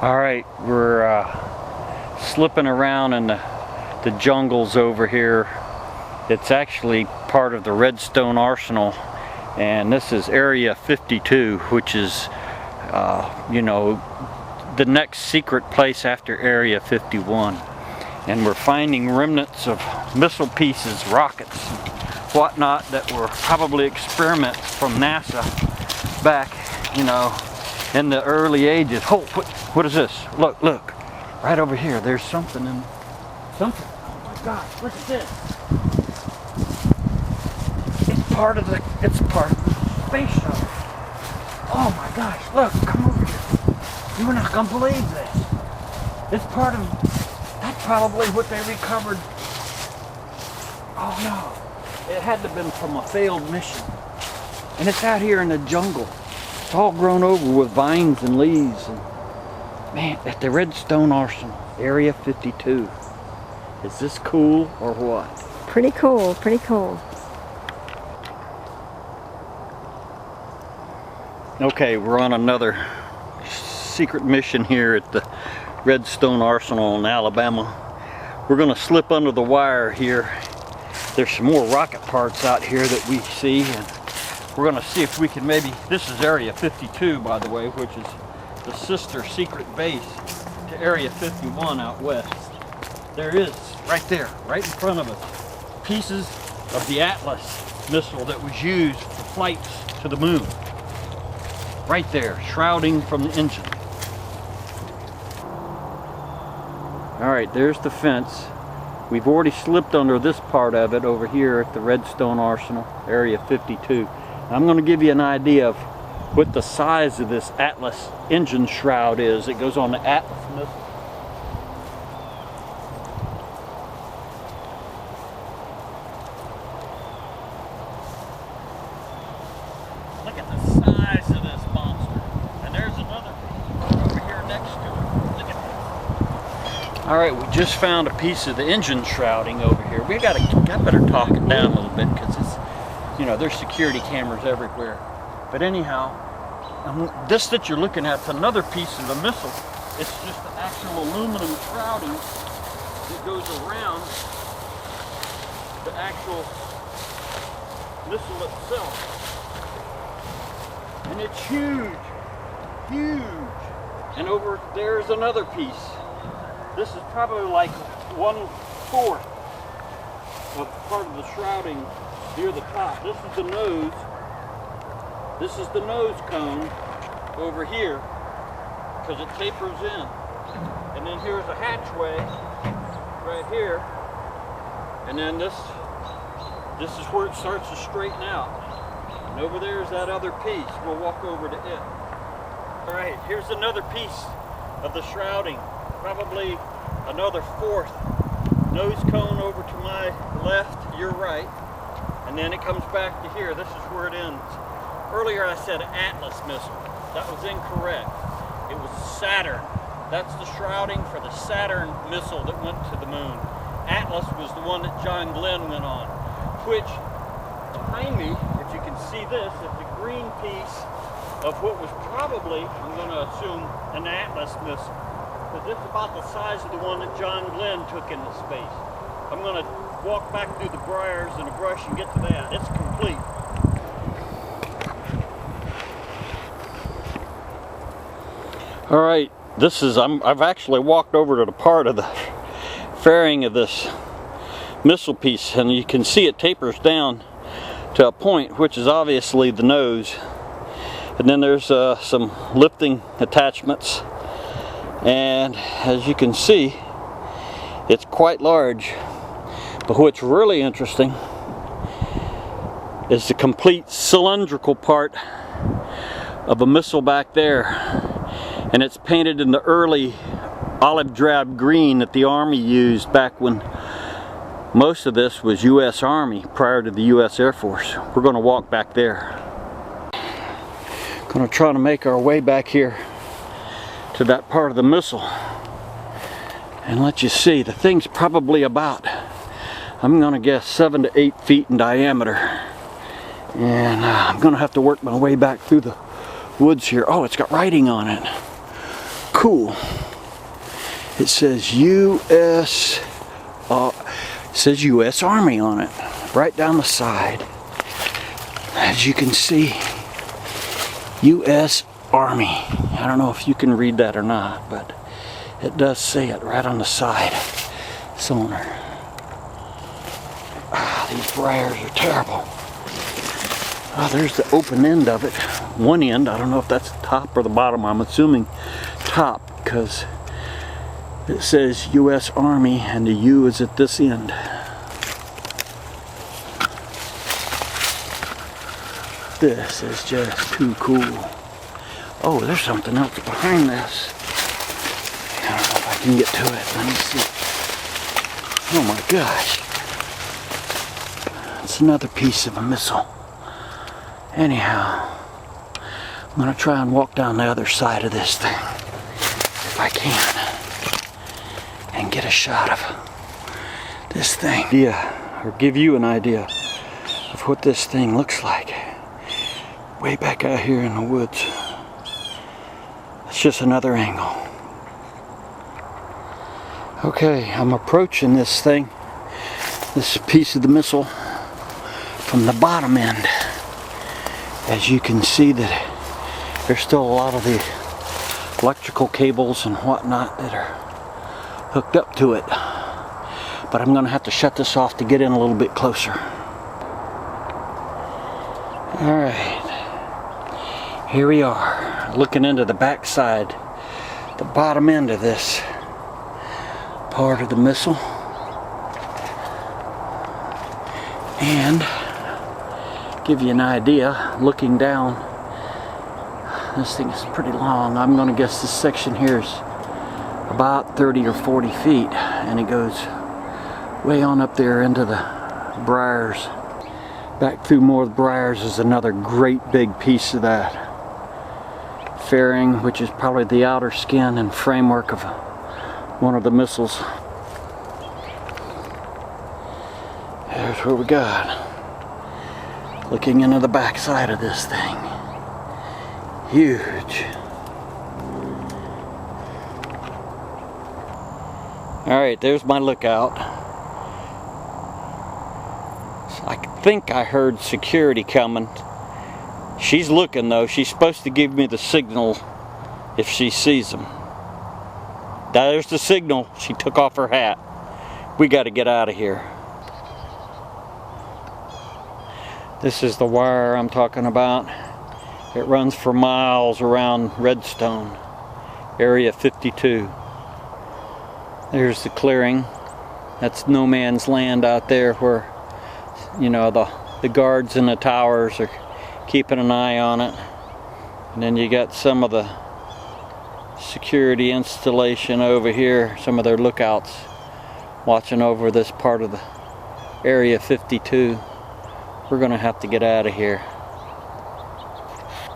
Alright, we're slipping around in the jungles over here. It's actually part of the Redstone Arsenal, and this is Area 52, which is, you know, the next secret place after Area 51. And we're finding remnants of missile pieces, rockets, whatnot, that were probably experiments from NASA back, you know, in the early ages. Oh, what is this? Look, right over here. There's something in, something. Oh my gosh, look at this. It's part of the space shuttle. Oh my gosh, look, come over here. You're not gonna believe this. It's part of, that's probably what they recovered. Oh no, it had to have been from a failed mission. And it's out here in the jungle. It's all grown over with vines and leaves. And man, at the Redstone Arsenal, Area 52. Is this cool or what? Pretty cool, pretty cool. Okay, we're on another secret mission here at the Redstone Arsenal in Alabama. We're gonna slip under the wire here. There's some more rocket parts out here that we see, and we're gonna see if we can maybe, this is Area 52 by the way, which is the sister secret base to Area 51 out west. There is, right there, right in front of us, pieces of the Atlas missile that was used for flights to the moon. Right there, shrouding from the engine. Alright, there's the fence. We've already slipped under this part of it over here at the Redstone Arsenal, Area 52. I'm going to give you an idea of what the size of this Atlas engine shroud is. It goes on the Atlas missile. Look at the size of this monster. And there's another piece over here next to it. Look at this. Alright, we just found a piece of the engine shrouding over here. I better talk it down a little bit because it's, you know, there's security cameras everywhere. But anyhow, this that you're looking at is another piece of the missile. It's just the actual aluminum shrouding that goes around the actual missile itself. And it's huge, huge. And over there's another piece. This is probably like 1/4 of part of the shrouding near the top. This is the nose. This is the nose cone over here because it tapers in. And then here's a hatchway right here. And then this is where it starts to straighten out. And over there is that other piece. We'll walk over to it. All right, here's another piece of the shrouding. Probably another 1/4. Nose cone over to my left, your right. And then it comes back to here. This is where it ends. Earlier I said Atlas missile. That was incorrect. It was Saturn. That's the shrouding for the Saturn missile that went to the moon. Atlas was the one that John Glenn went on, which behind me, if you can see this, is the green piece of what was probably, I'm going to assume, an Atlas missile. Because it's about the size of the one that John Glenn took into space. I'm going to walk back through the briars and the brush and get to that. It's complete. All right, this is, I've actually walked over to the part of the fairing of this missile piece, and you can see it tapers down to a point, which is obviously the nose. And then there's some lifting attachments, and as you can see, it's quite large. But what's really interesting is the complete cylindrical part of a missile back there. And it's painted in the early olive drab green that the Army used back when most of this was U.S. Army prior to the U.S. Air Force. We're going to walk back there. Going to try to make our way back here to that part of the missile and let you see. The thing's probably about, I'm going to guess, 7 to 8 feet in diameter. And I'm going to have to work my way back through the woods here. Oh, it's got writing on it. cool. It says U.S. U.S. Army on it, right down the side. As you can see, U.S. Army. I don't know if you can read that or not, but it does say it right on the side. Cylinder. These briars are terrible. Oh, there's the open end of it. One end, I don't know if that's the top or the bottom. I'm assuming top because it says U.S. Army and the U is at this end. This is just too cool. Oh, there's something else behind this. I don't know if I can get to it. Let me see. Oh my gosh. It's another piece of a missile. Anyhow, I'm going to try and walk down the other side of this thing, if I can, and get a shot of this thing. Yeah, or give you an idea of what this thing looks like. Way back out here in the woods. It's just another angle. Okay, I'm approaching this thing, this piece of the missile, from the bottom end. As you can see that there's still a lot of the electrical cables and whatnot that are hooked up to it. But I'm going to have to shut this off to get in a little bit closer. Alright, here we are, looking into the back side, the bottom end of this part of the missile. And give you an idea, looking down, this thing is pretty long. I'm going to guess this section here is about 30 or 40 feet, and it goes way on up there into the briars. Back through more of the briars is another great big piece of that fairing, which is probably the outer skin and framework of one of the missiles. There's what we got. Looking into the back side of this thing. Huge. Alright, there's my lookout. I think I heard security coming. She's looking though. She's supposed to give me the signal if she sees them. There's the signal. She took off her hat. We got to get out of here. This is the wire I'm talking about. It runs for miles around Redstone Area 52. There's the clearing. That's no man's land out there where, you know, the guards in the towers are keeping an eye on it. And then you got some of the security installation over here, some of their lookouts watching over this part of the Area 52. We're gonna have to get out of here.